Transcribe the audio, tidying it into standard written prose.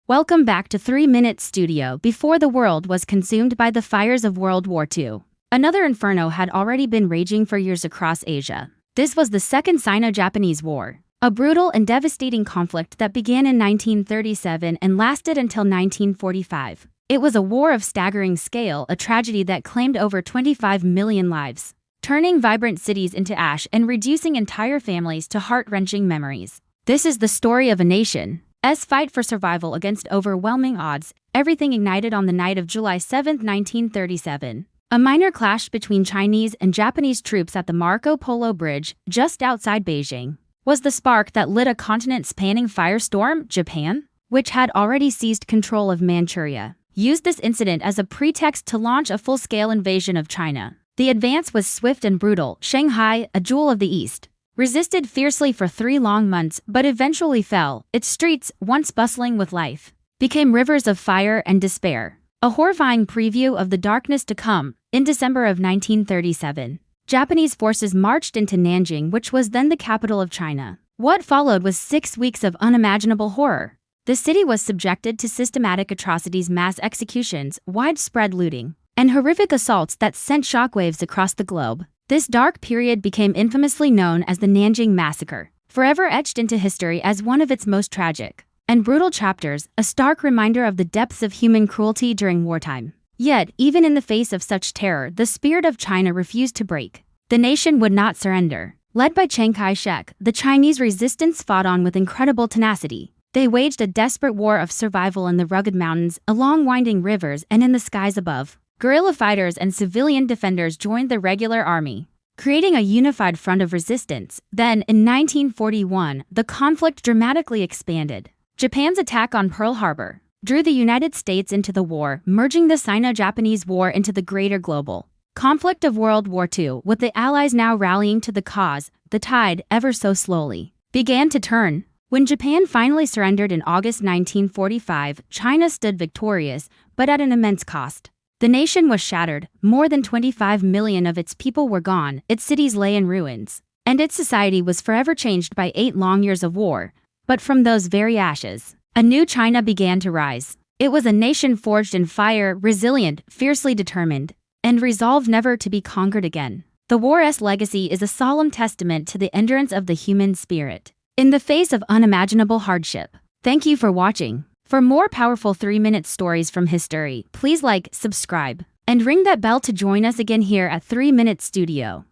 Welcome back to 3 Minute Studio. Before the world was consumed by the fires of World War II, another inferno had already been raging for years across Asia. This was the Second Sino-Japanese War, a brutal and devastating conflict that began in 1937 and lasted until 1945. It was a war of staggering scale, a tragedy that claimed over 25 million lives, turning vibrant cities into ash and reducing entire families to heart-wrenching memories. This is the story of a nation's fight for survival against overwhelming odds. Everything ignited on the night of July 7, 1937. A minor clash between Chinese and Japanese troops at the Marco Polo Bridge, just outside Beijing, was the spark that lit a continent-spanning firestorm. Japan, which had already seized control of Manchuria, used this incident as a pretext to launch a full-scale invasion of China. The advance was swift and brutal. Shanghai, a jewel of the East, resisted fiercely for 3 long months but eventually fell. Its streets, once bustling with life, became rivers of fire and despair, a horrifying preview of the darkness to come. In December of 1937, Japanese forces marched into Nanjing, which was then the capital of China. What followed was 6 weeks of unimaginable horror. The city was subjected to systematic atrocities, mass executions, widespread looting, and horrific assaults that sent shockwaves across the globe. This dark period became infamously known as the Nanjing Massacre, forever etched into history as one of its most tragic and brutal chapters, a stark reminder of the depths of human cruelty during wartime. Yet, even in the face of such terror, the spirit of China refused to break. The nation would not surrender. Led by Kai-shek, the Chinese resistance fought on with incredible tenacity. They waged a desperate war of survival in the rugged mountains, along winding rivers, and in the skies above. Guerrilla fighters and civilian defenders joined the regular army, creating a unified front of resistance. Then, in 1941, the conflict dramatically expanded. Japan's attack on Pearl Harbor drew the United States into the war, merging the Sino-Japanese War into the greater global conflict of World War II. With the Allies now rallying to the cause, the tide, ever so slowly, began to turn. When Japan finally surrendered in August 1945, China stood victorious, but at an immense cost. The nation was shattered. More than 25 million of its people were gone, its cities lay in ruins, and its society was forever changed by 8 long years of war. But from those very ashes, a new China began to rise. It was a nation forged in fire, resilient, fiercely determined, and resolved never to be conquered again. The war's legacy is a solemn testament to the endurance of the human spirit in the face of unimaginable hardship. Thank you for watching. For more powerful 3-minute stories from history, please like, subscribe, and ring that bell to join us again here at 3 Minute Studio.